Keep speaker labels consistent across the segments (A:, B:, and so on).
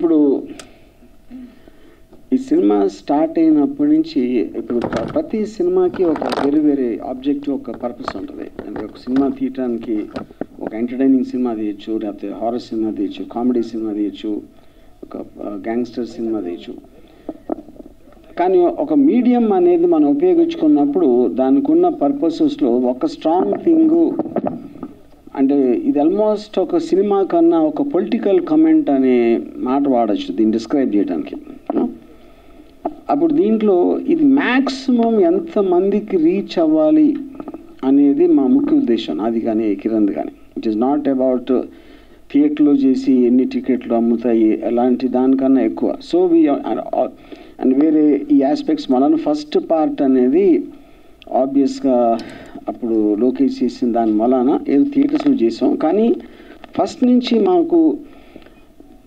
A: ఇప్పుడు ఈ cinema start అయినప్పటి నుంచి ఇప్పుడు ప్రతి సినిమాకి ఒక వేరే వేరే ఆబ్జెక్టివ్, ఒక పర్పస్ ఉంటుంది. అంటే ఒక సినిమా తీయటానికి ఒక ఎంటర్టైనింగ్ సినిమా తీయచ్చు, లేకపోతే హారర్ సినిమా తీయచ్చు, కామెడీ సినిమా తీయచ్చు, ఒక గ్యాంగ్స్టర్ సినిమా తీయచ్చు. కానీ ఒక మీడియం అనేది మనం ఉపయోగించుకున్నప్పుడు దానికి ఉన్న పర్పసెస్లో ఒక స్ట్రాంగ్ థింగ్ అంటే ఇది ఆల్మోస్ట్ ఒక సినిమా కన్నా ఒక పొలిటికల్ కమెంట్ అనే మాట వాడచ్చు దీన్ని డిస్క్రైబ్ చేయడానికి. అప్పుడు దీంట్లో ఇది మ్యాక్సిమం ఎంతమందికి రీచ్ అవ్వాలి అనేది మా ముఖ్య ఉద్దేశం, అది కానీ కిరణ్ కానీ. ఇట్ ఈస్ నాట్ అబౌట్ థియేటర్లో చేసి ఎన్ని టికెట్లు అమ్ముతాయి అలాంటి దానికన్నా ఎక్కువ. సో అండ్ వేరే ఈ ఆస్పెక్ట్స్ మనల్ని ఫస్ట్ పార్ట్ అనేది ఆబ్వియస్గా అప్పుడు లోకేష్ చేసిన దాని వలన ఏదో థియేటర్స్లో చేసాం. కానీ ఫస్ట్ నుంచి మాకు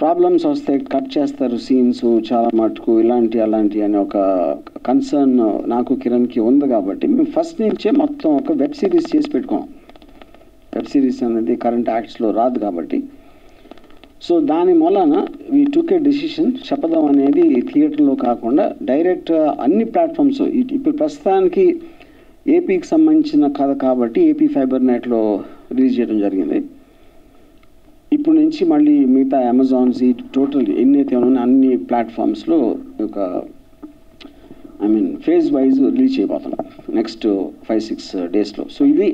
A: ప్రాబ్లమ్స్ వస్తాయి, కట్ చేస్తారు సీన్స్ చాలా మటుకు అలాంటి అని ఒక కన్సర్న్ నాకు కిరణ్కి ఉంది. కాబట్టి మేము ఫస్ట్ నుంచే మొత్తం ఒక వెబ్ సిరీస్ చేసి పెట్టుకోం. వెబ్ సిరీస్ అనేది కరెంట్ యాక్ట్స్లో రాదు కాబట్టి. సో దాని వలన వీ టుక్ ఏ డెసిషన్, శపథం అనేది థియేటర్లో కాకుండా డైరెక్ట్ అన్ని ప్లాట్ఫామ్స్. ఇప్పుడు ప్రస్తుతానికి ఏపీకి సంబంధించిన కథ కాబట్టి ఏపీ ఫైబర్ నెట్లో రిలీజ్ చేయడం జరిగింది. ఇప్పుడు నుంచి మళ్ళీ మిగతా అమెజాన్స్ టోటల్ ఎన్నైతే ఉన్నాయో అన్ని ప్లాట్ఫామ్స్లో ఒక ఫేజ్ వైజ్ రిలీజ్ చేయబోతున్నాం నెక్స్ట్ 5-6 డేస్లో. సో ఇది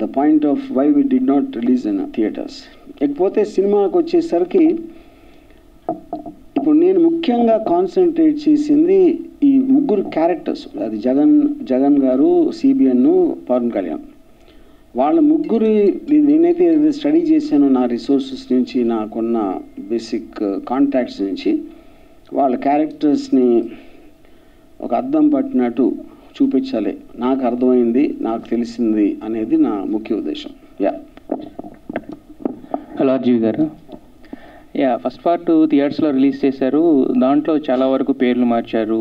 A: the point of why we did not release in theatres. ఇకపోతే సినిమాకి వచ్చేసరికి ఇప్పుడు నేను ముఖ్యంగా కాన్సన్ట్రేట్ చేసింది ఈ ముగ్గురు క్యారెక్టర్స్. అది జగన్ గారు, సిబిఎన్, పవన్ కళ్యాణ్. వాళ్ళ ముగ్గురు నేనైతే స్టడీ చేశానో నా రిసోర్సెస్ నుంచి, నాకున్న బేసిక్ కాంటాక్ట్స్ నుంచి వాళ్ళ క్యారెక్టర్స్ని ఒక అద్దం పట్టినట్టు చూపించాలి, నాకు అర్థమైంది, నాకు తెలిసింది అనేది నా ముఖ్య ఉద్దేశం.
B: హలో జీవి గారు. ఫస్ట్ పార్ట్ థియేటర్స్లో రిలీజ్ చేశారు, దాంట్లో చాలా వరకు పేర్లు మార్చారు,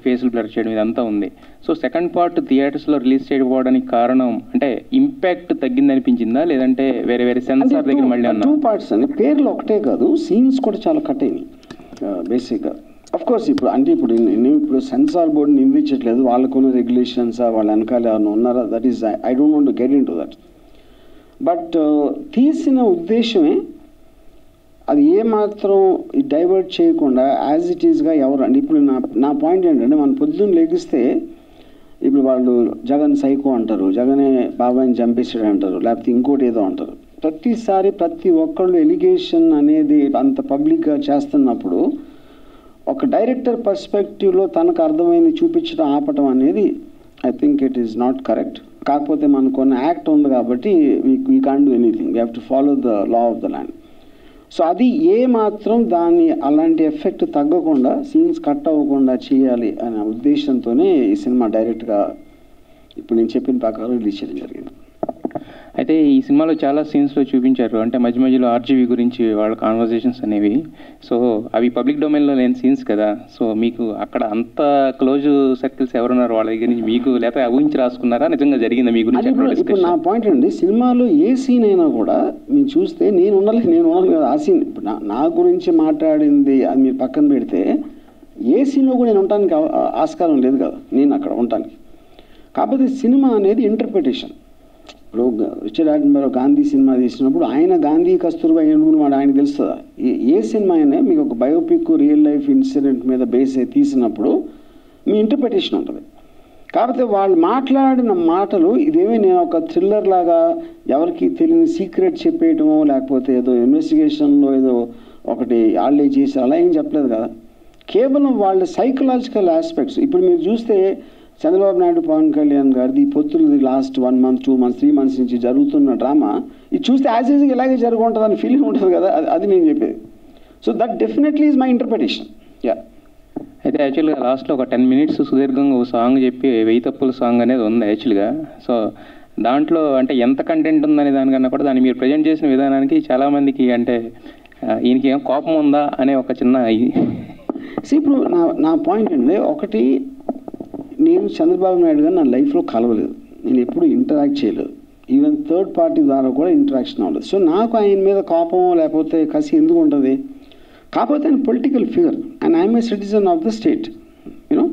B: ఫేస్లు బ్లర్ చేయడం ఇదంతా ఉంది. సో సెకండ్ పార్ట్ థియేటర్స్లో రిలీజ్ చేయకపోవడానికి కారణం అంటే ఇంపాక్ట్ తగ్గింది అనిపించిందా, లేదంటే వేరే వేరే సెన్సార్ దగ్గర మళ్ళీ అన్నా?
A: 2 parts అని పేర్లు ఒకటే కాదు, సీన్స్ కూడా చాలా కట్ అయినాయి బేసిక్గా. అఫ్ కోర్స్ ఇప్పుడు నేను ఇప్పుడు సెన్సార్ బోర్డుని నిందించట్లేదు, వాళ్ళకున్న రెగ్యులేషన్స్ వాళ్ళ వెనకాల ఏమైనా ఉన్నారా, that is I don't want to get in to that. But తీసిన ఉద్దేశమే అది ఏమాత్రం డైవర్ట్ చేయకుండా యాజ్ ఇట్ ఈస్గా ఎవరు అంటే ఇప్పుడు నా పాయింట్ ఏంటంటే మన పొద్దున్న లెగిస్తే ఇప్పుడు వాళ్ళు జగన్ సైకో అంటారు, జగనే బాబాయిని చంపేసాడు అంటారు, లేకపోతే ఇంకోటి ఏదో అంటారు. ప్రతిసారి ప్రతి ఒక్కళ్ళు ఎలిగేషన్ అనేది అంత పబ్లిక్గా చేస్తున్నప్పుడు ఒక డైరెక్టర్ పర్స్పెక్టివ్లో తనకు అర్థమైంది చూపించడం ఆపటం అనేది I think it is not correct. కాకపోతే మనకున్న యాక్ట్ ఉంది కాబట్టి we can't do anything, we have to follow the law of the land. So అది ఏ మాత్రం దాన్ని అలాంటి ఎఫెక్ట్ తగ్గకుండా, సీన్స్ కట్ అవ్వకుండా చేయాలి అనే ఉద్దేశంతోనే ఈ సినిమా డైరెక్ట్గా ఇప్పుడు నేను చెప్పిన ప్రకారం రిలీజ్ చేయడం జరిగింది.
B: అయితే ఈ సినిమాలో చాలా సీన్స్లో చూపించారు, అంటే మధ్య మధ్యలో ఆర్జీవీ గురించి వాళ్ళ కాన్వర్జేషన్స్ అనేవి. సో అవి పబ్లిక్ డొమైన్లో లేని సీన్స్ కదా. సో మీకు అక్కడ అంత క్లోజ్ సర్కిల్స్ ఎవరున్నారు వాళ్ళ దగ్గర నుంచి మీకు, లేకపోతే ఊహించి రాసుకున్నారా, నిజంగా జరిగిందా మీ గురించి?
A: ఇప్పుడు నా పాయింట్ అండి, సినిమాలో ఏ సీన్ అయినా కూడా మీరు చూస్తే నేను ఉండాలి కదా ఆ సీన్. ఇప్పుడు నా గురించి మాట్లాడింది అది మీరు పక్కన పెడితే ఏ సీన్లో కూడా నేను ఉండటానికి ఆస్కారం లేదు కదా, నేను అక్కడ ఉండటానికి. కాకపోతే సినిమా అనేది ఇంటర్ప్రిటేషన్. ఇప్పుడు రిచర్డ్ అటన్బరో గాంధీ సినిమా తీసినప్పుడు ఆయన గాంధీ కస్తూర్బా ఎన్నుకున్నవాడు ఆయన తెలుస్తుందా? ఏ సినిమా అయినా మీకు ఒక బయోపిక్ రియల్ లైఫ్ ఇన్సిడెంట్ మీద బేస్ అయి తీసినప్పుడు మీ ఇంటర్ప్రిటేషన్ ఉంటుంది. కాకపోతే వాళ్ళు మాట్లాడిన మాటలు ఇదేమీ నేను ఒక థ్రిల్లర్ లాగా ఎవరికి తెలియని సీక్రెట్ చెప్పేయటమో, లేకపోతే ఏదో ఇన్వెస్టిగేషన్లో ఏదో ఒకటి వాళ్ళే చేసి అలా ఏం చెప్పలేదు కదా. కేవలం వాళ్ళ సైకలాజికల్ ఆస్పెక్ట్స్. ఇప్పుడు మీరు చూస్తే చంద్రబాబు నాయుడు, పవన్ కళ్యాణ్ గారిది పొత్తులది లాస్ట్ 1 month, 2 months, 3 months నుంచి జరుగుతున్న డ్రామా ఇది చూస్తే యాజ్ ఈజ్గా ఇలాగే జరుగుతుంటుందని ఫీలింగ్ ఉంటుంది కదా, అది నేను చెప్పేది. So that definitely is my interpretation.
B: అయితే యాక్చువల్గా లాస్ట్లో ఒక 10 minutes సుదీర్ఘంగా ఒక సాంగ్ చెప్పి 1000 తప్పుల సాంగ్ అనేది ఉంది యాక్చువల్గా. సో దాంట్లో అంటే ఎంత కంటెంట్ ఉందనే దానికన్నా కూడా దాన్ని మీరు ప్రజెంట్ చేసిన విధానానికి చాలామందికి అంటే ఈయనకి ఏం కోపం ఉందా అనే ఒక చిన్న
A: ఇప్పుడు నా పాయింట్ అండి, ఒకటి నేను చంద్రబాబు నాయుడు గారు నా లైఫ్లో కలవలేదు, నేను ఎప్పుడు ఇంటరాక్ట్ చేయలేదు, ఈవెన్ థర్డ్ పార్టీ ద్వారా కూడా ఇంటరాక్షన్ అవ్వలేదు. సో నాకు ఆయన మీద కోపం లేకపోతే కసి ఎందుకు ఉంటుంది? కాకపోతే ఆయన political figure and I'm a citizen of the state, you know.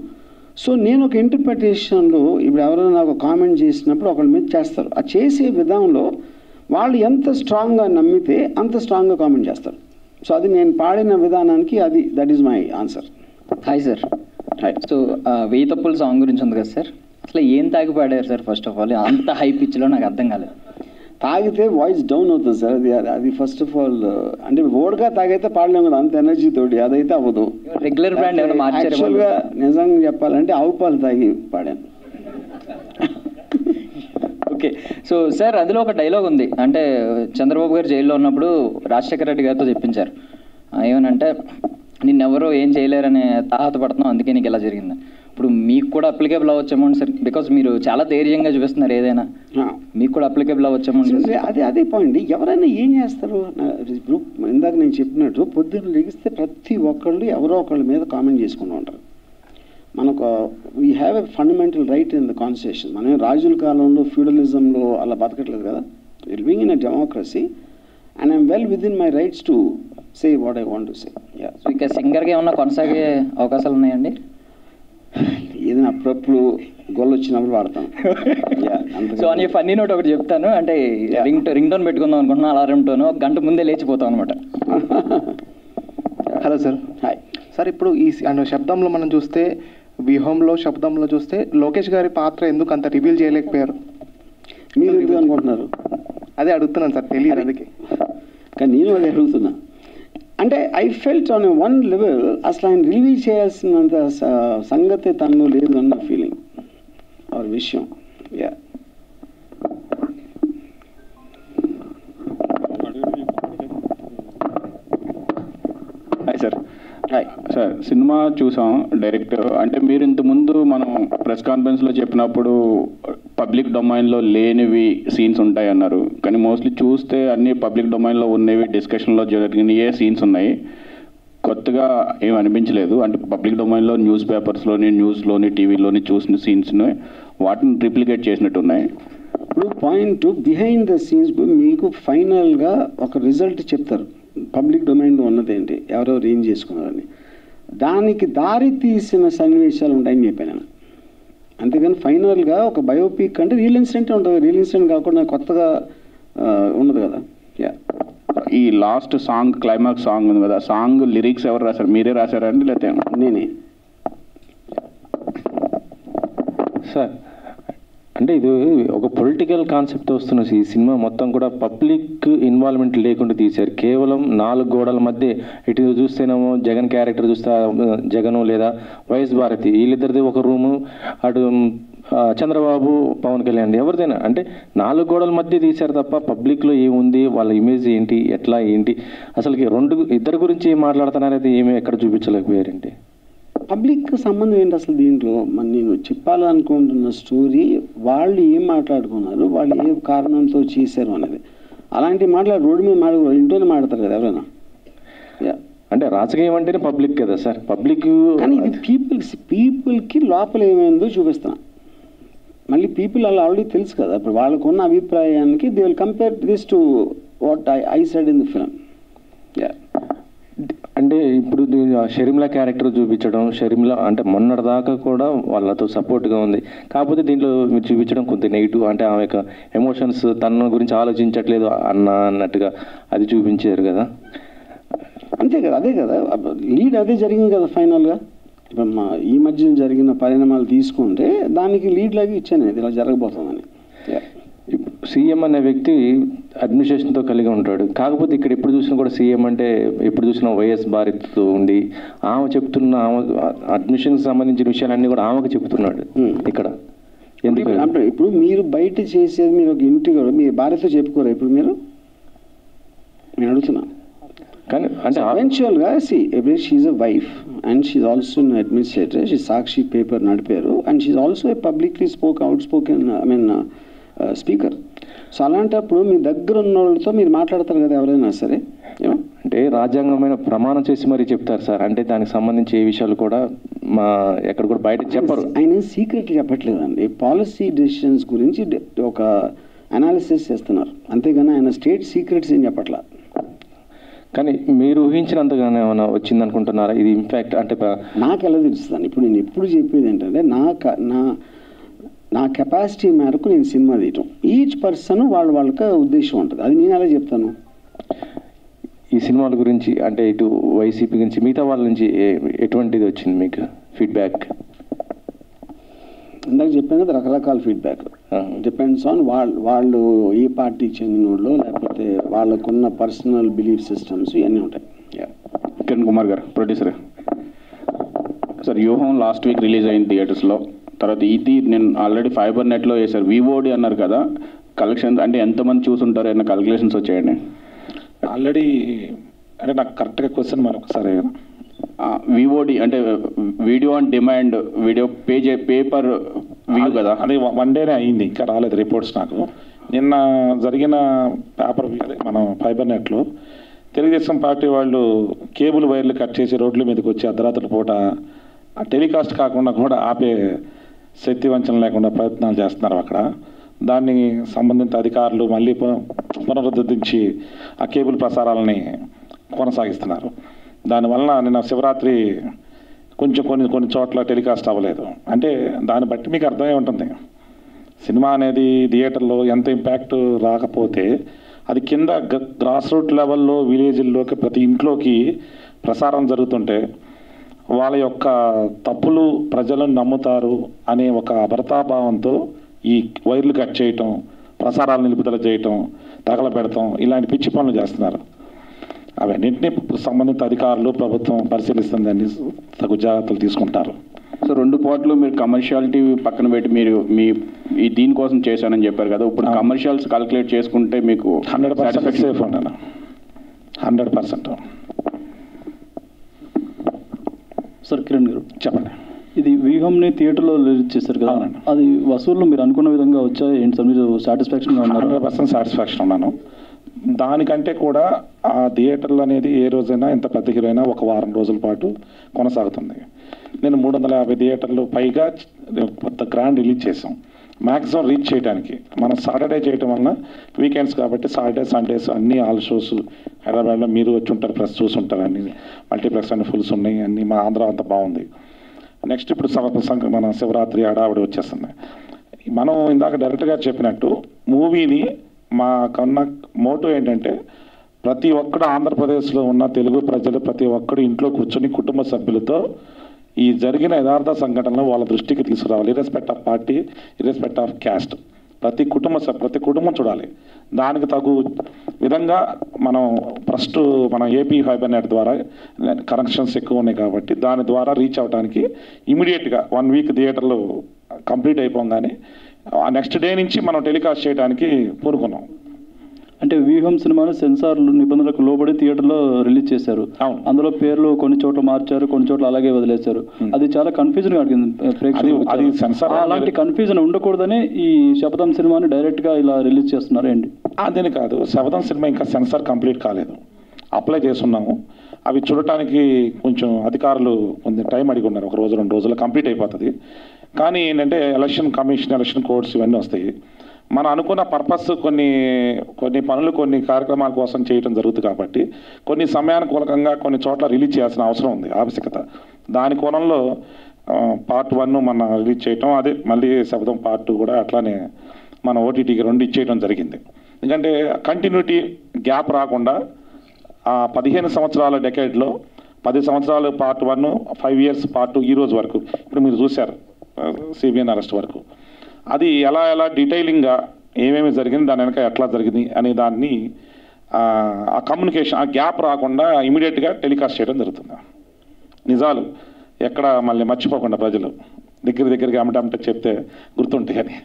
A: So నేను ఒక ఇంటర్ప్రిటేషన్లో ఇప్పుడు ఎవరైనా నాకు కామెంట్ చేసినప్పుడు ఒకళ్ళ మీద చేస్తారు. ఆ చేసే విధానంలో వాళ్ళు ఎంత స్ట్రాంగ్గా నమ్మితే అంత స్ట్రాంగ్గా కామెంట్ చేస్తారు. సో అది నేను పాడిన విధానానికి that is my answer.
C: Hi sir.
A: Hi.
C: So వెయ్యి తప్పుల సాంగ్ గురించి ఉంది కదా సార్, అసలు ఏం తాగి పాడారు సార్? ఫస్ట్ ఆఫ్ ఆల్ అంత హై పిచ్లో నాకు అర్థం కాలేదు.
A: తాగితే వాయిస్ డౌన్ అవుతుంది సార్. అది ఫస్ట్ ఆఫ్ ఆల్ అంటే ఓడ్గా తాగైతే పాడలేము కదా అంత ఎనర్జీ తోటి, అదైతే అవ్వదు.
C: రెగ్యులర్ బ్రాండ్ ఏమైనా మార్చారు?
A: యాక్చువల్గా నిజంగా చెప్పాలంటే ఆవు పాలు తాగి పాడాను.
C: ఓకే. సో సార్ అందులో ఒక డైలాగ్ ఉంది, అంటే చంద్రబాబు గారు జైల్లో ఉన్నప్పుడు రాజశేఖర రెడ్డి గారితో చెప్పించారు ఏమనంటే, నిన్నెవరో ఏం చేయలేరనే తాహత పడుతున్నావు, అందుకే నీకు ఇలా జరిగింది. ఇప్పుడు మీకు కూడా అప్లికేబుల్ అవ్వచ్చేమో సార్, బికాజ్ మీరు చాలా ధైర్యంగా చూపిస్తున్నారు, ఏదైనా మీకు కూడా అప్లికేబుల్ అవ్వచ్చేమో.
A: అదే పాయింట్. ఎవరైనా ఏం చేస్తారు? ఇప్పుడు ఇందాక నేను చెప్పినట్టు పొద్దున్న లెగిస్తే ప్రతి ఒక్కళ్ళు ఎవరో ఒకళ్ళ మీద కామెంట్ చేసుకుంటూ ఉంటారు. మనకు we have a fundamental right in the constitution. మనం రాజుల కాలంలో ఫ్యూడలిజంలో అలా బతకట్లేదు కదా. Living in a democracy and I'm well with in my rights to say what I want to say.
C: So ఇక సింగర్గా ఏమన్నా కొనసాగే అవకాశాలు ఉన్నాయండి?
A: ఏదైనా అప్పుడప్పుడు గొల్లు వచ్చినప్పుడు వాడతాను.
C: సో అని ఫన్నీ నోట్ ఒకటి చెప్తాను, అంటే రింగ్ టోన్ పెట్టుకుందాం అనుకుంటున్నా, అలారం టోన్, ఒక గంట ముందే లేచిపోతాం అనమాట.
D: Hello sir.
A: హాయ్
D: సార్, ఇప్పుడు ఈ శబ్దంలో మనం చూస్తే, వ్యూహంలో శబ్దంలో చూస్తే లోకేష్ గారి పాత్ర ఎందుకు అంత రివీల్ చేయలేకపోయారు?
A: మీరు ఎందుకు అనుకుంటున్నారు?
D: అదే అడుగుతున్నాను సార్, తెలియదు అందుకే.
A: కానీ నేను అదే అడుగుతున్నా. అంటే I felt on one level అసలు ఆయన రివీల్ చేయాల్సినంత సంగతి తనలో లేదు అన్న ఫీలింగ్ ఆర్ విషయం. Yeah.
E: Hi sir. Hi sir. Cinema చూసాం డైరెక్ట్. అంటే మీరు ఇంతకుముందు మనం ప్రెస్ కాన్ఫరెన్స్లో చెప్పినప్పుడు పబ్లిక్ డొమైన్లో లేనివి సీన్స్ ఉంటాయి అన్నారు. కానీ మోస్ట్లీ చూస్తే అన్ని పబ్లిక్ డొమైన్లో ఉన్నవి, డిస్కషన్లో జరిగినవే సీన్స్ ఉన్నాయి. కొత్తగా ఏం అనిపించలేదు. అంటే పబ్లిక్ డొమైన్లో న్యూస్ పేపర్స్లోని, న్యూస్లోని, టీవీలోని చూసిన సీన్స్ని వాటిని రిప్లికేట్ చేసినట్టు ఉన్నాయి.
A: ఇప్పుడు పాయింట్ బిహైండ్ ద సీన్స్ మీకు ఫైనల్గా ఒక రిజల్ట్ చెప్తారు. పబ్లిక్ డొమైన్లో ఉన్నదేంటి, ఎవరెవరు ఏం చేసుకున్నారని, దానికి దారి తీసిన సన్నివేశాలు ఉంటాయని చెప్పాను నేను. అంతేగాని ఫైనల్గా ఒక బయోపిక్ అంటే రియల్ ఇన్సిడెంట్ ఉంటుంది. రియల్ ఇన్సిడెంట్ కాకుండా కొత్తగా ఉండదు కదా. యా.
E: ఈ లాస్ట్ సాంగ్, క్లైమాక్స్ సాంగ్ ఉంది కదా, సాంగ్ లిరిక్స్ ఎవరు రాశారు? మీరే రాశారండి లేకపోతే?
A: నేనే
F: సార్. అంటే ఇది ఒక పొలిటికల్ కాన్సెప్ట్ వస్తున్న ఈ సినిమా మొత్తం కూడా పబ్లిక్ ఇన్వాల్వ్మెంట్ లేకుండా తీశారు. కేవలం 4 గోడల మధ్య, ఇటు చూస్తేనేమో జగన్ క్యారెక్టర్ చూస్తే జగను లేదా వైఎస్ భారతి, వీళ్ళిద్దరిది ఒక రూము, అటు చంద్రబాబు, పవన్ కళ్యాణ్, ఎవరిదైనా అంటే 4 గోడల మధ్య తీశారు తప్ప పబ్లిక్లో ఏముంది, వాళ్ళ ఇమేజ్ ఏంటి, ఎట్లా ఏంటి, అసలుకి ఇద్దరు గురించి ఏం మాట్లాడుతున్నారనేది ఏమీ ఎక్కడ చూపించలేకపోయారండి.
A: పబ్లిక్ సంబంధం ఏంటి అసలు దీంట్లో? మరి నేను చెప్పాలనుకుంటున్న స్టోరీ వాళ్ళు ఏం మాట్లాడుకున్నారు, వాళ్ళు ఏ కారణంతో చేశారు అనేది. అలాంటి రోడ్డు మీద మాట్లాడు, ఇంట్లోనే మాట్లాడతారు కదా ఎవరైనా.
F: అంటే రాజకీయం అంటేనే పబ్లిక్ కదా సార్. పబ్లిక్
A: కానీ ఇది పీపుల్కి లోపల ఏమైందో చూపిస్తున్నా. మళ్ళీ పీపుల్ అలా ఆల్రెడీ తెలుసు కదా. ఇప్పుడు వాళ్ళకున్న అభిప్రాయానికి they will compare this to what I said in the film. Yeah.
F: అంటే ఇప్పుడు షర్మిలా క్యారెక్టర్ చూపించడం, షర్మిలా అంటే మొన్నటిదాకా కూడా వాళ్ళతో సపోర్ట్గా ఉంది. కాకపోతే దీంట్లో మీరు చూపించడం కొంత నెగిటివ్, అంటే ఆమె యొక్క ఎమోషన్స్, తన గురించి ఆలోచించట్లేదు అన్నట్టుగా అది చూపించారు కదా.
A: అంతే కదా, అదే కదా లీడ్, అదే జరిగింది కదా ఫైనల్గా. ఇప్పుడు ఈ మధ్య జరిగిన పరిణామాలు తీసుకుంటే దానికి లీడ్ లాగా ఇచ్చాను, ఇది ఇలా జరగబోతుందని.
F: సీఎం అనే వ్యక్తి అడ్మినిస్ట్రేషన్తో కలిగి ఉంటాడు. కాకపోతే ఇక్కడ ఎప్పుడు చూసినా కూడా సీఎం అంటే ఎప్పుడు చూసినా వైఎస్ భారత్తో ఉండి ఆమె చెప్తున్న, ఆమె అడ్మిషన్కి సంబంధించిన విషయాలన్నీ కూడా ఆమెకు చెప్తున్నాడు ఇక్కడ. ఎందుకు
A: అంటే ఇప్పుడు మీరు బయట చేసేది, మీరు ఒక ఇంటి కూడా మీ భార్యతో చెప్పుకోరా ఇప్పుడు మీరు? నేను అడుగుతున్నా.
F: కానీ అంటే
A: ఎవెన్చువల్గా she a wife and she also an administrator. She Sakshi paper నడిపారు and she also a publicly outspoken speaker. So అలాంటప్పుడు మీ దగ్గర ఉన్న వాళ్ళతో మీరు మాట్లాడతారు కదా ఎవరైనా సరే.
F: అంటే రాజ్యాంగమైన ప్రమాణం చేసి మరీ చెప్తారు సార్. అంటే దానికి సంబంధించి ఏ విషయాలు కూడా ఎక్కడ కూడా బయట చెప్పరు.
A: ఆయన సీక్రెట్ చెప్పట్లేదండి. పాలసీ డెసిషన్స్ గురించి ఒక అనాలిసిస్ చేస్తున్నారు, అంతేగాని ఆయన స్టేట్ సీక్రెట్స్ ఏం చెప్పట్లా.
F: కానీ మీరు ఊహించినంతగానే ఏమైనా వచ్చింది అనుకుంటున్నారా ఇది ఇంపాక్ట్? అంటే
A: నాకు ఎలా తెలుస్తుందని ఇప్పుడు నేను ఎప్పుడు చెప్పేది ఏంటంటే నా కెపాసిటీ మేరకు నేను సినిమా తీయటం. ఈచ్ పర్సన్ వాళ్ళకి ఉద్దేశం ఉంటుంది, అది నేను ఎలా చెప్తాను.
F: ఈ సినిమాల గురించి అంటే ఇటు వైసీపీ గురించి మిగతా వాళ్ళ నుంచి ఎటువంటిది వచ్చింది మీకు ఫీడ్బ్యాక్?
A: ఇందాక చెప్పాను కదా, రకరకాల ఫీడ్బ్యాక్ డిపెండ్స్ ఆన్ వాళ్ళు ఏ పార్టీకి చెందిన వాళ్ళు, లేకపోతే వాళ్ళకున్న పర్సనల్ బిలీఫ్ సిస్టమ్స్ ఇవన్నీ ఉంటాయి.
E: కిరణ్ కుమార్ గారు, ప్రొడ్యూసర్ సార్. వ్యూహం లాస్ట్ వీక్ రిలీజ్ అయింది థియేటర్స్లో. తర్వాత ఇది నేను ఆల్రెడీ ఫైబర్ నెట్లో వేశారు. వివోడి అన్నారు కదా, కలెక్షన్స్ అంటే ఎంతమంది చూసుంటారు ఏమైనా క్యాలిక్యులేషన్స్ వచ్చాయండి?
G: ఆల్రెడీ అంటే నాకు కరెక్ట్గా క్వశ్చన్ మరొకసారి.
E: వివోడి అంటే video on demand, video pay per view కదా,
G: అది 1 డేనే అయింది, ఇంకా రాలేదు రిపోర్ట్స్ నాకు. నిన్న జరిగిన పేపర్ మన ఫైబర్ నెట్లో తెలుగుదేశం పార్టీ వాళ్ళు కేబుల్ వైర్లు కట్ చేసి రోడ్ల మీదకి వచ్చి అర్ధరాత్రి పూట టెలికాస్ట్ కాకుండా కూడా ఆపే శక్తి వంచన లేకుండా ప్రయత్నాలు చేస్తున్నారు అక్కడ. దాన్ని సంబంధిత అధికారులు మళ్ళీ పునరుద్ధరించి ఆ కేబుల్ ప్రసారాలని కొనసాగిస్తున్నారు. దానివల్ల నిన్న శివరాత్రి కొన్ని చోట్ల టెలికాస్ట్ అవ్వలేదు. అంటే దాన్ని బట్టి మీకు అర్థమై ఉంటుంది, సినిమా అనేది థియేటర్లో ఎంత ఇంపాక్ట్ రాకపోతే అది కింద గ్రాస్ రూట్ లెవెల్లో విలేజ్ల్లోకి ప్రతి ఇంట్లోకి ప్రసారం జరుగుతుంటే వాళ్ళ యొక్క తప్పులు ప్రజలను నమ్ముతారు అనే ఒక అభద్రతాభావంతో ఈ వైర్లు కట్ చేయటం, ప్రసారాలు నిలుపుదల చేయటం, తగలబెడతాం, ఇలాంటి పిచ్చి పనులు చేస్తున్నారు. అవన్నింటినీ సంబంధిత అధికారులు ప్రభుత్వం పరిశీలిస్తుందని తగు జాగ్రత్తలు తీసుకుంటారు.
E: సో 2 పార్ట్లు మీరు కమర్షియాలిటీ పక్కన పెట్టి మీరు ఈ దీనికోసం చేశానని చెప్పారు కదా, ఇప్పుడు కమర్షియల్స్ క్యాలిక్యులేట్ చేసుకుంటే మీకు
G: 100% సేఫ్ ఉన్నాను. 100%.
H: సార్ కిరణ్ గారు
G: చెప్పండి.
H: ఇది వ్యూహంని థియేటర్లో రిలీజ్ చేశారు కదా, అది వసూళ్ళు మీరు అనుకున్న విధంగా వచ్చాయి ఏంటి సార్? మీరు సాటిస్ఫాక్షన్గా ఉన్నారు?
G: 100% సాటిస్ఫాక్షన్ ఉన్నాను. దానికంటే కూడా ఆ థియేటర్లు అనేది ఏ రోజైనా ఎంత పెద్ద హీరో అయినా ఒక వారం రోజుల పాటు కొనసాగుతుంది. నేను 350 థియేటర్లు పైగా కొత్త గ్రాండ్ రిలీజ్ చేసాం. మ్యాక్సిమం రీచ్ చేయడానికి మనం సాటర్డే చేయటం వలన వీకెండ్స్ కాబట్టి సాటర్డే సండేస్ అన్ని ఆల్ షోస్ హైదరాబాద్లో మీరు వచ్చి ఉంటారు, ప్రెస్ చూసుంటారు, అన్ని మల్టీప్లెక్స్ అన్ని ఫుల్స్ ఉన్నాయి, అన్ని మా ఆంధ్ర అంతా బాగుంది. నెక్స్ట్ ఇప్పుడు మన శివరాత్రి హడావిడి వచ్చేస్తుంది. మనం ఇందాక డైరెక్ట్గా చెప్పినట్టు మూవీని మా కన్నా మోటో ఏంటంటే ప్రతి ఒక్కడు ఆంధ్రప్రదేశ్లో ఉన్న తెలుగు ప్రజలు ప్రతి ఒక్కడు ఇంట్లో కూర్చొని కుటుంబ సభ్యులతో ఈ జరిగిన యథార్థ సంఘటనలు వాళ్ళ దృష్టికి తీసుకురావాలి. ఇర్రెస్పెక్ట్ ఆఫ్ పార్టీ, ఇర్రెస్పెక్ట్ ఆఫ్ క్యాస్ట్, ప్రతి కుటుంబం చూడాలి. దానికి తగు విధంగా మనం ఫస్ట్ మన ఏపీ ఫైబర్ నెట్ ద్వారా కనెక్షన్స్ ఎక్కువ ఉన్నాయి కాబట్టి దాని ద్వారా రీచ్ అవ్వడానికి ఇమీడియట్గా 1 వీక్ థియేటర్లు కంప్లీట్ అయిపోగానే నెక్స్ట్ డే నుంచి మనం టెలికాస్ట్ చేయడానికి పూనుకున్నాం.
H: అంటే వ్యూహం సినిమాను సెన్సార్ నిబంధనలకు లోబడి థియేటర్లో రిలీజ్ చేశారు. అందులో పేర్లు కొన్ని చోట్ల మార్చారు, కొన్ని చోట్ల అలాగే వదిలేశారు. అది చాలా కన్ఫ్యూజన్ అడిగింది ప్రేక్షకులు. అలాంటి కన్ఫ్యూజన్ ఉండకూడదని ఈ శపథం సినిమాని డైరెక్ట్గా ఇలా రిలీజ్ చేస్తున్నారు ఏంటి?
G: అదేని కాదు, శపథం సినిమా ఇంకా సెన్సార్ కంప్లీట్ కాలేదు, అప్లై చేస్తున్నాము. అవి చూడటానికి కొంచెం అధికారులు కొంచెం టైం అడిగి ఉన్నారు, 1 రోజు 2 రోజుల్లో కంప్లీట్ అయిపోతుంది. కానీ ఏంటంటే ఎలక్షన్ కమిషన్, ఎలక్షన్ కోడ్స్ ఇవన్నీ వస్తాయి. మనం అనుకున్న పర్పస్ కొన్ని పనులు కొన్ని కార్యక్రమాల కోసం చేయడం జరుగుతుంది కాబట్టి కొన్ని సమయానుకూలకంగా కొన్ని చోట్ల రిలీజ్ చేయాల్సిన అవసరం ఉంది, ఆవశ్యకత. దాని కోణంలో పార్ట్ 1 మన రిలీజ్ చేయటం, అదే మళ్ళీ శబ్దం పార్ట్ 2 కూడా అట్లానే మన ఓటీటీకి 2 ఇచ్చేయడం జరిగింది. ఎందుకంటే కంటిన్యూటీ గ్యాప్ రాకుండా 15 సంవత్సరాల డెకేడ్లో 10 సంవత్సరాలు పార్ట్ 1, 5 years పార్ట్ 2 ఈ రోజు వరకు ఇప్పుడు మీరు చూశారు సిబిఎన్ అరెస్ట్ వరకు. అది ఎలా డీటెయిలింగ్గా ఏమేమి జరిగింది, దాని వెనక ఎట్లా జరిగింది అనే దాన్ని ఆ కమ్యూనికేషన్, ఆ గ్యాప్ రాకుండా ఇమీడియట్గా టెలికాస్ట్ చేయడం జరుగుతుంది. నిజాలు ఎక్కడ మళ్ళీ మర్చిపోకుండా ప్రజలు దగ్గరగా అమ్మటంటే చెప్తే గుర్తుంటాయి అని.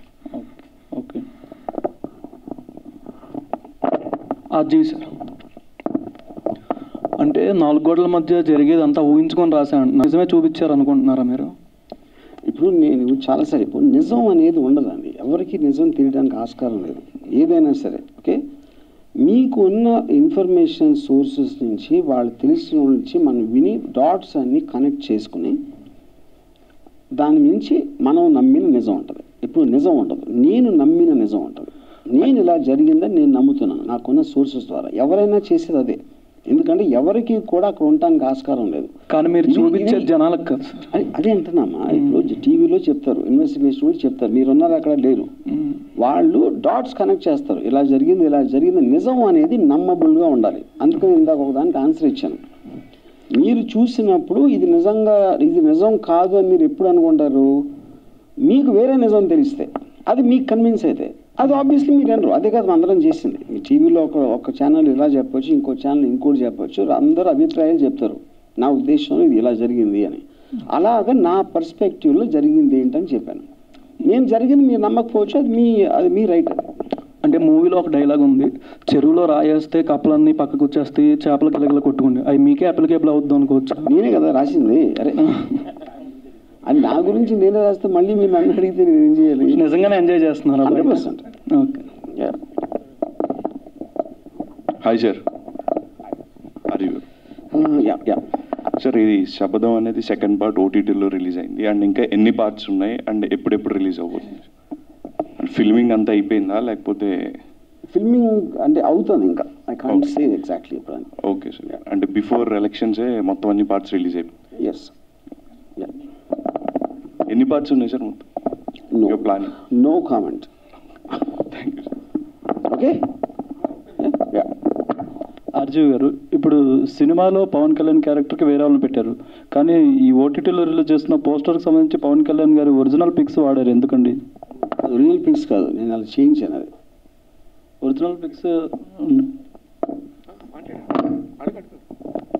H: ఓకే అది సార్, అంటే 4 గోడల మధ్య జరిగేది అంతా ఊహించుకొని రాశాను, నిజమే చూపించారు అనుకుంటున్నారా మీరు?
A: ఇప్పుడు నేను చాలాసార్లు ఇప్పుడు నిజం అనేది ఉండదండి, ఎవరికి నిజం తెలియడానికి ఆస్కారం లేదు ఏదైనా సరే. ఓకే, మీకు ఉన్న ఇన్ఫర్మేషన్ సోర్సెస్ నుంచి వాళ్ళు తెలిసిన నుంచి మనం విని డాట్స్ అన్ని కనెక్ట్ చేసుకుని దాని నుంచి మనం నమ్మిన నిజం ఉంటుంది. ఇప్పుడు నిజం ఉండదు, నేను నమ్మిన నిజం ఉంటుంది. నేను ఇలా జరిగిందని నేను నమ్ముతున్నాను నాకున్న సోర్సెస్ ద్వారా. ఎవరైనా చేసేది అదే. ఎందుకంటే ఎవరికి కూడా అక్కడ ఉండటానికి ఆస్కారం లేదు.
H: కానీ మీరు చూపించే జనాలకు కాదు
A: అదే అంటున్నామా, ఇప్పుడు టీవీలో చెప్తారు, ఇన్వెస్టిగేషన్ కూడా చెప్తారు, మీరున్నారు అక్కడ లేరు, వాళ్ళు డాట్స్ కనెక్ట్ చేస్తారు, ఇలా జరిగింది నిజం అనేది నమ్మబుల్గా ఉండాలి. అందుకని ఇందాక ఒకదానికి ఆన్సర్ ఇచ్చాను. మీరు చూసినప్పుడు ఇది నిజం కాదు అని మీరు ఎప్పుడు అనుకుంటారు? మీకు వేరే నిజం తెలిస్తే, అది మీకు కన్విన్స్ అయితే, అది ఆబ్వియస్లీ మీరు అనరు. అదే కాదు అందరం చేసింది. మీ టీవీలో ఒక ఛానల్ ఇలా చెప్పొచ్చు, ఇంకో ఛానల్ ఇంకోటి చెప్పొచ్చు, అందరూ అభిప్రాయాలు చెప్తారు, నా ఉద్దేశంలో ఇది ఇలా జరిగింది అని. అలాగా నా పర్స్పెక్టివ్లో జరిగింది ఏంటని చెప్పాను. నేను జరిగింది మీరు నమ్మకపోవచ్చు, అది మీ రైట్.
H: అంటే మూవీలో ఒక డైలాగ్ ఉంది, చెరువులో రాయేస్తే కప్పలన్నీ పక్కకు వచ్చేస్తే చేపల గిలగల కొట్టుకుంది, అవి మీకే అప్లికేబుల్ అవుద్దాం అనుకోవచ్చు.
A: నేనే కదా రాసింది. అరే అది నా గురించి నేనే రాస్తే మళ్ళీ మీరు నన్ను అడిగితే నేను ఏం చేయాలి?
H: నిజంగానే ఎంజాయ్ చేస్తున్నారు
A: 100%.
H: ఓకే.
I: హాయ్ సార్, సార్ ఇది శబదం అనేది సెకండ్ పార్ట్ ఓటీటీలో రిలీజ్ అయింది, అండ్ ఇంకా ఎన్ని పార్ట్స్ ఉన్నాయి, అండ్ ఎప్పుడెప్పుడు రిలీజ్ అవ్వబోతుంది? ఫిల్మింగ్ అంతా అయిపోయిందా లేకపోతే?
A: ఫిల్మింగ్ అంటే అవుతుంది ఇంకా, ఐ కాంట్ సే ఎగ్జాక్ట్లీ ఇప్పుడు.
I: ఓకే సార్, అంటే బిఫోర్ ఎలక్షన్సే మొత్తం అన్ని పార్ట్స్ రిలీజ్ అయిపోయి?
A: ఎస్.
I: ఎన్ని పార్ట్స్ ఉన్నాయి సార్ మొత్తం? Plan?
A: No comment.
I: Thank you sir.
A: Okay.
H: RGV గారు, ఇప్పుడు సినిమాలో పవన్ కళ్యాణ్ క్యారెక్టర్కి వేరే వాళ్ళని పెట్టారు, కానీ ఈ ఓటీటీలో రిలీజ్ చేస్తున్న పోస్టర్కి సంబంధించి పవన్ కళ్యాణ్ గారు ఒరిజినల్ పిక్స్ వాడారు, ఎందుకండి?
A: ఒరిజినల్ పిక్స్ కాదు, నేను అలా చేయించాను. అది
H: ఒరిజినల్ పిక్స్,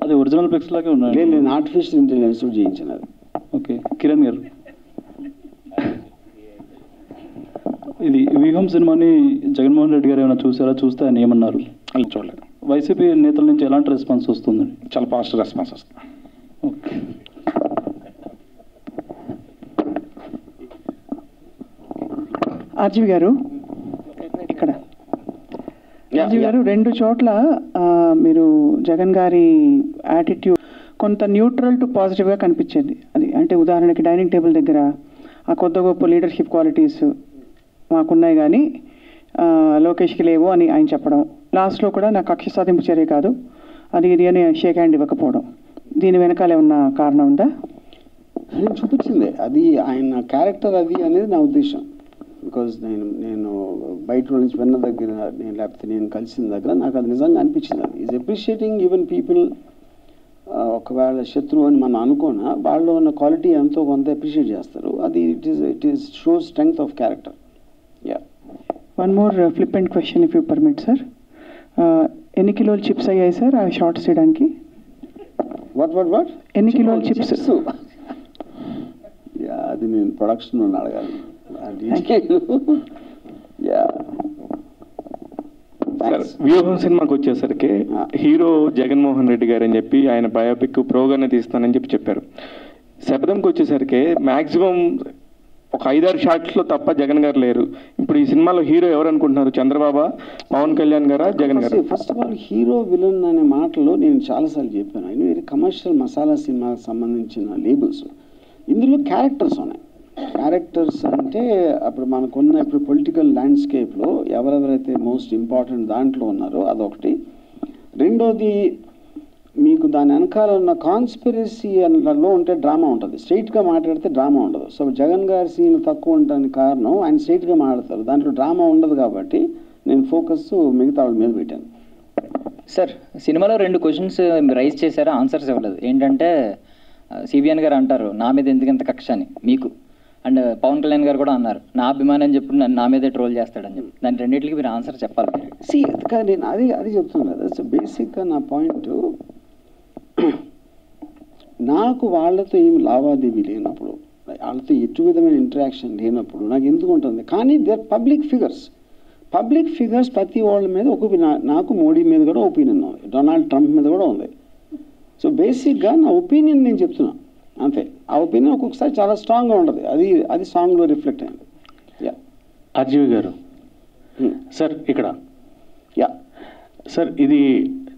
H: అది ఒరిజినల్ పిక్స్ లాగే ఉన్నాయి.
A: నేను ఆర్టిఫిషియల్ ఇంటెలిజెన్స్ చేయించాను అది.
H: ఓకే. కిరణ్ గారు, ఇది వ్యూహం సినిమాని జగన్మోహన్ రెడ్డి గారు ఏమైనా చూసారా? చూస్తే ఆయన ఏమన్నారు?
G: చూడలేదు.
H: వైసీపీ నేతల నుంచి ఎలాంటి రెస్పాన్స్ వస్తుందండి?
G: చాలా పాజిటివ్ రెస్పాన్స్ వస్తుంది.
H: ఓకే.
J: ఆర్జీవి గారు, ఇక్కడ ఆర్జీవి గారు, 2 చోట్ల మీరు జగన్ గారి యాటిట్యూడ్ కొంత న్యూట్రల్ టు పాజిటివ్గా కనిపించేది. అది అంటే ఉదాహరణకి డైనింగ్ టేబుల్ దగ్గర ఆ కొద్ది గొప్ప లీడర్షిప్ క్వాలిటీస్ మాకున్నాయి కానీ లోకేష్కి లేవు అని ఆయన చెప్పడం, లాస్ట్లో కూడా నాకు కక్ష సాధింపు చర్య కాదు అది ఇది అని షేక్ హ్యాండ్ ఇవ్వకపోవడం, దీని వెనకాల ఏమన్నా కారణం ఉందా?
A: నేను చూపించింది అది ఆయన క్యారెక్టర్ అది అనేది నా ఉద్దేశం. బికాజ్ నేను బయట నుంచి విన్న దగ్గర లేకపోతే నేను కలిసిన దగ్గర నాకు అది నిజంగా అనిపించింది. అది ఈజ్ అప్రిషియేటింగ్ ఈవెన్ పీపుల్. ఒకవేళ శత్రువు అని మనం అనుకోనా, వాళ్ళలో ఉన్న క్వాలిటీ ఎంతో కొంత అప్రిషియేట్ చేస్తారు. అది it is shows strength of character. Yeah.
J: One more flippant question if you permit sir. ఎన్ని కిలోలు చిప్స్ అయ్యాయి సార్ ఆ షార్ట్స్ చేయడానికి?
A: వాట్
J: ఎన్ని కిలోలు చిప్స్?
A: యా, అది నేను ప్రొడక్షన్ అడగాలి.
F: వ్యూహం సినిమాకి వచ్చేసరికి హీరో జగన్మోహన్ రెడ్డి గారు అని చెప్పి ఆయన బయోపిక్ ప్రోగానే తీస్తానని చెప్పారు. శబదంకి వచ్చేసరికి మ్యాక్సిమం ఒక 5-6 షాట్స్లో తప్ప జగన్ గారు లేరు. ఇప్పుడు ఈ సినిమాలో హీరో ఎవరు అనుకుంటున్నారు? చంద్రబాబు, పవన్ కళ్యాణ్ గారా, జగన్ గారు?
A: First of all hero villain అనే మాటలో నేను చాలాసార్లు చెప్పాను. ఆయన ఇది కమర్షియల్ మసాలా సినిమాకి సంబంధించిన లేబుల్స్. ఇందులో క్యారెక్టర్స్ ఉన్నాయి. క్యారెక్టర్స్ అంటే అప్పుడు మనకున్న ఇప్పుడు పొలిటికల్ ల్యాండ్స్కేప్లో ఎవరెవరైతే మోస్ట్ ఇంపార్టెంట్ దాంట్లో ఉన్నారో అదొకటి. రెండోది మీకు దాని వెనకాల ఉన్న కాన్స్పిరసీలో ఉంటే డ్రామా ఉంటుంది, స్ట్రైట్గా మాట్లాడితే డ్రామా ఉండదు. సో జగన్ గారి సీన్ తక్కువ ఉండడానికి కారణం ఆయన స్ట్రైట్గా మాట్లాడతారు, దాంట్లో డ్రామా ఉండదు. కాబట్టి నేను ఫోకస్ మిగతా వాళ్ళ మీద పెట్టాను.
C: సార్, సినిమాలో 2 క్వశ్చన్స్ రైజ్ చేశారా, ఆన్సర్స్ ఇవ్వలేదు. ఏంటంటే సిబిఎన్ గారు అంటారు నా మీద ఎందుకంత కక్ష అని మీకు, అండ్ పవన్ కళ్యాణ్ గారు కూడా అన్నారు నా అభిమానం అని చెప్పి నన్ను నా మీదే ట్రోల్ చేస్తాడని చెప్పి. దాని రెండింటికి మీరు ఆన్సర్ చెప్పాలి.
A: నేను అది చెప్తున్నాను కదా. సో బేసిక్గా నా పాయింట్, నాకు వాళ్ళతో ఏమి లావాదేవీ లేనప్పుడు, వాళ్ళతో ఎటు విధమైన ఇంటరాక్షన్ లేనప్పుడు నాకు ఎందుకు ఉంటుంది? కానీ దే ఆర్ పబ్లిక్ ఫిగర్స్ ప్రతి వాళ్ళ మీద ఒక నాకు మోడీ మీద కూడా ఒపీనియన్ ఉంది, డొనాల్డ్ ట్రంప్ మీద కూడా ఉంది. సో బేసిక్గా నా ఒపీనియన్ నేను చెప్తున్నా అంతే. ఆ ఒపీనియన్ ఒక్కొక్కసారి చాలా స్ట్రాంగ్గా ఉంటుంది, అది సాంగ్లో రిఫ్లెక్ట్ అయింది. యా.
F: ఆర్జీవి గారు సార్, ఇక్కడ
A: యా
F: సార్, ఇది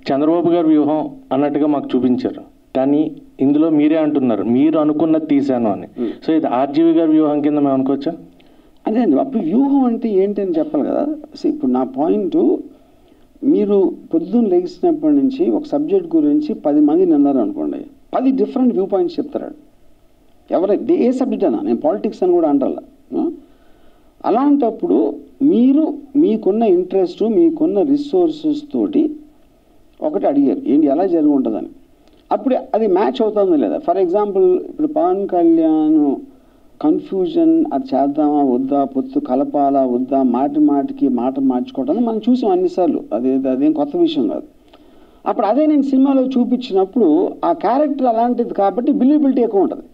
F: చంద్రబాబు గారి వ్యూహం అన్నట్టుగా మాకు చూపించారు, కానీ ఇందులో మీరే అంటున్నారు మీరు అనుకున్నది తీశాను అని. సో ఇది ఆర్జీవి గారి వ్యూహం కింద మేము అనుకోవచ్చా?
A: అదే అండి. అప్పుడు వ్యూహం అంటే ఏంటి అని చెప్పాలి కదా. ఇప్పుడు నా పాయింట్, మీరు పొద్దున్న లేచినప్పటి నుంచి ఒక సబ్జెక్ట్ గురించి 10 మంది నిన్నారు అనుకోండి, 10 డిఫరెంట్ వ్యూ పాయింట్స్ చెప్తారు. ఏ సబ్జెక్ట్ అయినా, నేను పాలిటిక్స్ అని కూడా అంటాను. అలాంటప్పుడు మీరు మీకున్న ఇంట్రెస్ట్, మీకున్న రిసోర్సెస్ తోటి ఒకటి అడిగారు, ఏంటి ఎలా జరిగి ఉంటుందని. అప్పుడు అది మ్యాచ్ అవుతుందా లేదా? ఫర్ ఎగ్జాంపుల్ ఇప్పుడు పవన్ కళ్యాణ్ కన్ఫ్యూజన్, అది చేద్దామా వద్దా, పొత్తు కలపాలా వద్దా, మాటికి మాట మార్చుకోవడం మనం చూసాం అన్నిసార్లు, అదేం కొత్త విషయం కాదు. అప్పుడు అదే నేను సినిమాలో చూపించినప్పుడు ఆ క్యారెక్టర్ అలాంటిది కాబట్టి బిలీబిలిటీ ఎక్కువ ఉంటుంది.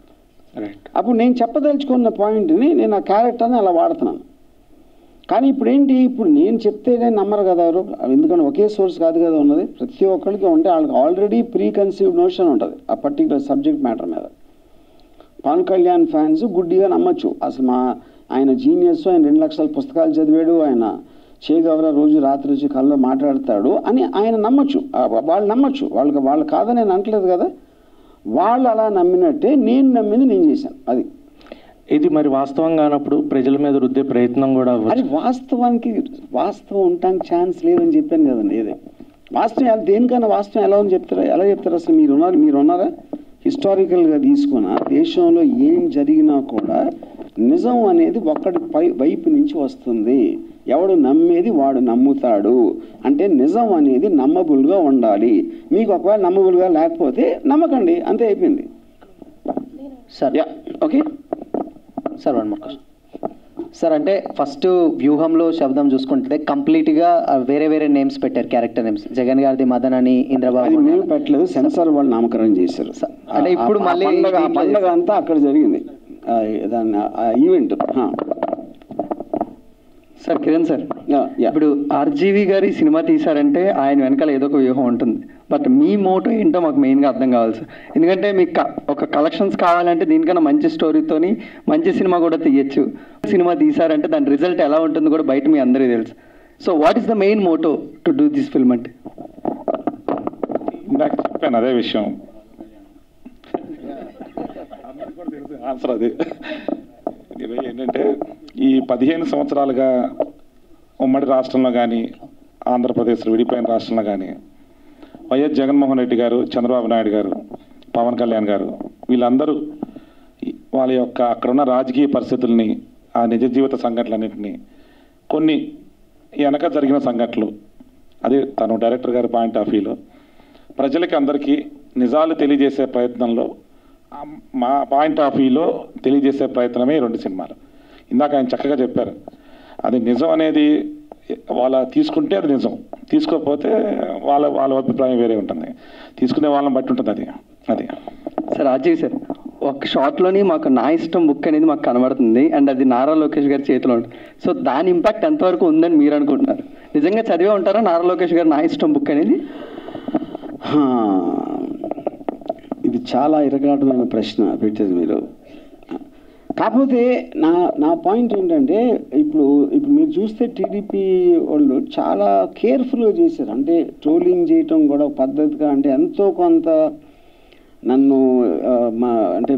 A: అప్పుడు నేను చెప్పదలుచుకున్న పాయింట్ని నేను ఆ క్యారెక్టర్ని అలా వాడుతున్నాను. కానీ ఇప్పుడు ఏంటి, ఇప్పుడు నేను చెప్తేనే నమ్మరు కదా ఎవరు, ఎందుకంటే ఒకే సోర్స్ కాదు కదా ఉన్నది, ప్రతి ఒక్కరికి ఉంటే వాళ్ళకి ఆల్రెడీ ప్రీ కన్సీవ్డ్ నోషన్ ఉంటుంది ఆ పర్టికులర్ సబ్జెక్ట్ మ్యాటర్ మీద. పవన్ కళ్యాణ్ ఫ్యాన్స్ గుడ్డిగా నమ్మచ్చు, అసలు ఆయన జీనియస్, ఆయన 2 లక్షల పుస్తకాలు చదివాడు, ఆయన చేయగవరా రోజు రాత్రి వచ్చి కల్లో మాట్లాడతాడు అని ఆయన నమ్మచ్చు, వాళ్ళు నమ్మచ్చు, వాళ్ళు కాదని నేను అంటలేదు కదా. వాళ్ళు అలా నమ్మినట్టే నేను నమ్మింది నేను చేశాను. అది
F: ఇది మరి వాస్తవం కానప్పుడు ప్రజల మీద రుద్దే ప్రయత్నం కూడా
A: అది వాస్తవం ఉండటానికి ఛాన్స్ లేదని చెప్పాను కదండి. ఏదే వాస్తవం దేనికైనా వాస్తవం ఎలా అని ఎలా చెప్తారు అసలు? మీరున్నారా? హిస్టారికల్గా తీసుకున్న దేశంలో ఏం జరిగినా కూడా నిజం అనేది ఒక్కడి వైపు నుంచి వస్తుంది. ఎవడు నమ్మేది వాడు నమ్ముతాడు. అంటే నిజం అనేది నమ్మబుల్గా ఉండాలి. మీకు ఒకవేళ నమ్మబుల్గా లేకపోతే నమ్మకండి, అంతే అయిపోయింది.
K: Sir
A: okay
K: sir, 1 more question. Sir అంటే ఫస్ట్ వ్యూహంలో శబ్దం చూసుకుంటే కంప్లీట్గా వేరే నేమ్స్ పెట్టారు, క్యారెక్టర్ నేమ్స్. జగన్ గారిది మదన్ అని, ఇంద్రబాబు
A: మేము పెట్టలేదు, సెన్సార్ వాళ్ళు నామకరణం చేశారు.
K: అంటే ఇప్పుడు మళ్ళీ
A: పండుగ అంతా అక్కడ జరిగింది, దాన్ని ఈవెంట్.
L: సార్ కిరణ్ సార్, ఇప్పుడు ఆర్జీవి గారి సినిమా తీశారంటే ఆయన వెనకాల ఏదో ఒక వ్యూహం ఉంటుంది. బట్ మీ మోటో ఏంటో మాకు మెయిన్గా అర్థం కావాలి సార్. ఎందుకంటే మీకు ఒక కలెక్షన్స్ కావాలంటే దీనికన్నా మంచి స్టోరీతోని మంచి సినిమా కూడా తీయచ్చు. సినిమా తీశారంటే దాని రిజల్ట్ ఎలా ఉంటుందో కూడా బయట మీ అందరికీ తెలుసు. So what is the main motto to do this film అంటే?
G: ఇందాక చెప్పాను అదే విషయం, ఆన్సర్ అది ఏంటంటే ఈ 15 సంవత్సరాలుగా ఉమ్మడి రాష్ట్రంలో కానీ ఆంధ్రప్రదేశ్లో విడిపోయిన రాష్ట్రంలో కానీ వైఎస్ జగన్మోహన్ రెడ్డి గారు, చంద్రబాబు నాయుడు గారు, పవన్ కళ్యాణ్ గారు వీళ్ళందరూ వాళ్ళ యొక్క అక్కడున్న రాజకీయ పరిస్థితుల్ని, ఆ నిజ జీవిత సంఘటనలన్నింటినీ, కొన్ని వెనక జరిగిన సంఘటనలు, అదే తను డైరెక్టర్ గారి పాయింట్ ఆఫ్ వ్యూలో ప్రజలకి అందరికీ నిజాలు తెలియజేసే ప్రయత్నంలో, మా పాయింట్ ఆఫ్ వ్యూలో తెలియజేసే ప్రయత్నమే 2 సినిమాలు. ఇందాక ఆయన చక్కగా చెప్పారు, అది నిజం అనేది వాళ్ళ తీసుకుంటే అది నిజం, తీసుకోకపోతే వాళ్ళ అభిప్రాయం వేరే ఉంటుంది, తీసుకునే వాళ్ళని బట్టి ఉంటుంది. అది
L: సార్ రాజీవ్ సార్, ఒక షాట్లోని మాకు నా ఇష్టం బుక్ అనేది మాకు కనబడుతుంది, అండ్ అది నారా లోకేష్ గారి చేతిలో ఉంటుంది. సో దాని ఇంపాక్ట్ ఎంతవరకు ఉందని మీరు అనుకుంటున్నారు? నిజంగా చదివే ఉంటారా నారా లోకేష్ గారు నా ఇష్టం బుక్ అనేది?
A: ఇది చాలా ఇరకాటమైన ప్రశ్న పెట్టేది మీరు. కాకపోతే నా పాయింట్ ఏంటంటే ఇప్పుడు మీరు చూస్తే టీడీపీ వాళ్ళు చాలా కేర్ఫుల్గా చేశారు. అంటే ట్రోలింగ్ చేయటం కూడా పద్ధతిగా, అంటే ఎంతో కొంత నన్ను అంటే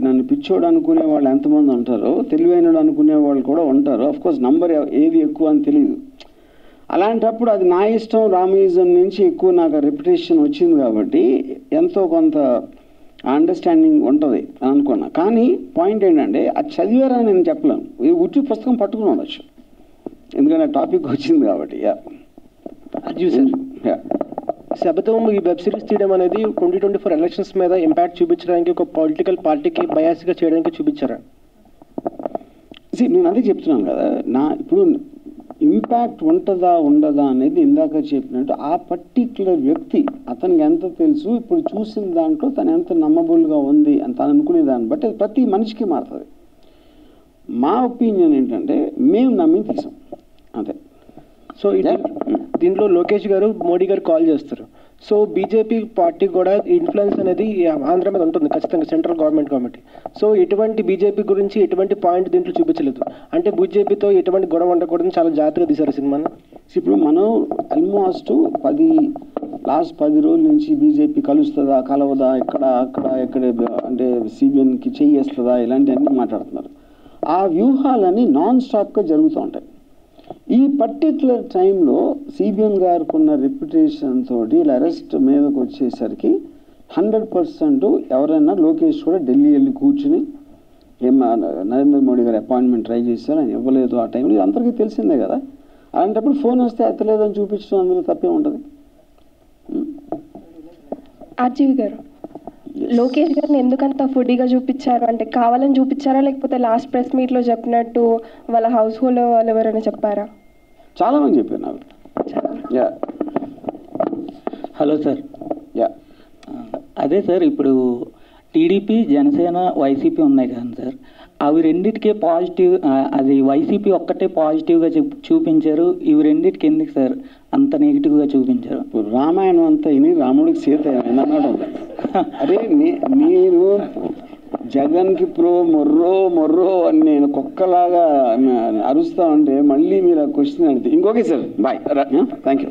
A: నన్ను పిచ్చోడు అనుకునే వాళ్ళు ఎంతమంది ఉంటారో, తెలివైనడు అనుకునే వాళ్ళు కూడా ఉంటారు. అఫ్కోర్స్ నంబర్ ఏది ఎక్కువ అని తెలియదు. అలాంటప్పుడు అది నా ఇష్టం రామయిజం నుంచి ఎక్కువ నాకు రెప్యుటేషన్ వచ్చింది కాబట్టి ఎంతో కొంత అండర్స్టాండింగ్ ఉంటుంది అని అనుకున్నా. కానీ పాయింట్ ఏంటంటే అది చదివారని నేను చెప్పలేను, ఈ ఉట్టి పుస్తకం పట్టుకుని ఉండొచ్చు, ఎందుకంటే టాపిక్ వచ్చింది కాబట్టి.
M: శబదం ఈ వెబ్ సిరీస్ తీయడం అనేది 2024 ఎలక్షన్స్ మీద ఇంపాక్ట్ చూపించడానికి, ఒక పొలిటికల్ పార్టీకి బయాస్గా చేయడానికి చూపించారా?
A: నేను అదే చెప్తున్నాను కదా, ఇప్పుడు ఇంపాక్ట్ ఉంటుందా ఉండదా అనేది ఇందాక చెప్పినట్టు ఆ పర్టిక్యులర్ వ్యక్తి అతనికి ఎంత తెలుసు, ఇప్పుడు చూసిన దాంట్లో తను ఎంత నమ్మబుల్గా ఉంది అని తను అనుకునే దాన్ని బట్టి అది ప్రతి మనిషికి మారుతుంది. మా ఒపీనియన్ ఏంటంటే మేము నమ్మి తీసాం అంతే.
M: సో దీంట్లో లోకేష్ గారు మోడీ గారు కాల్ చేస్తారు. సో బీజేపీ పార్టీ కూడా ఇన్ఫ్లుయెన్స్ అనేది ఆంధ్ర మీద ఉంటుంది ఖచ్చితంగా, సెంట్రల్ గవర్నమెంట్. సో ఎటువంటి బీజేపీ గురించి ఎటువంటి పాయింట్ దీంట్లో చూపించలేదు. అంటే బీజేపీతో ఎటువంటి గొడవ ఉండకూడదని చాలా జాగ్రత్తగా తీశారు సినిమాను.
A: ఇప్పుడు మనం ఆల్మోస్ట్ లాస్ట్ 10 రోజుల నుంచి బీజేపీ కలుస్తుందా కలవదా, ఎక్కడ అంటే సిబిఎన్కి చెయ్యేస్తుందా, ఇలాంటివన్నీ మాట్లాడుతున్నారు. ఆ వ్యూహాలన్నీ నాన్ స్టాప్గా జరుగుతూ ఉంటాయి. ఈ పర్టిక్యులర్ టైంలో సిబిఎన్ గారికి ఉన్న రెప్యుటేషన్ తోటి ఇలా అరెస్ట్ మీదకి వచ్చేసరికి 100% ఎవరైనా లోకేష్ కూడా ఢిల్లీ వెళ్ళి కూర్చుని నరేంద్ర మోడీ గారు అపాయింట్మెంట్ ట్రై చేశారు, ఆయన ఇవ్వలేదు ఆ టైంలో, ఇది అందరికీ తెలిసిందే కదా. అలాంటప్పుడు ఫోన్ వస్తే ఎత్తలేదని చూపించడం అందులో తప్పే ఉంటుంది.
N: ఆర్జీవి గారు, లోకేష్ గారిని ఎందుకంత ఫుడీగా చూపించారు అంటే కావాలని చూపించారా, లేకపోతే లాస్ట్ ప్రెస్ మీట్లో చెప్పినట్టు వాళ్ళ హౌస్ హోల్డ్ వాళ్ళు ఎవరైనా చెప్పారా?
A: చాలా మంది చెప్పారు నాకు.
O: Hello sir. అదే సార్, ఇప్పుడు టీడీపీ, జనసేన, వైసీపీ ఉన్నాయి కదా సార్, అవి రెండింటికే పాజిటివ్, అది వైసీపీ ఒక్కటే పాజిటివ్గా చూపించారు, ఇవి రెండింటికి ఎందుకు సార్ అంత నెగిటివ్గా చూపించారు?
A: రామాయణం అంతా ఇని రాముడికి సీత ఏమైందన్నాడు. అరే నేను జగన్కి మొర్రో అని నేను కుక్కలాగా అరుస్తా ఉంటే మళ్ళీ మీరు ఆ క్వశ్చన్ అడిగితే ఇంకొకే సార్ బాయ్, థ్యాంక్ యూ.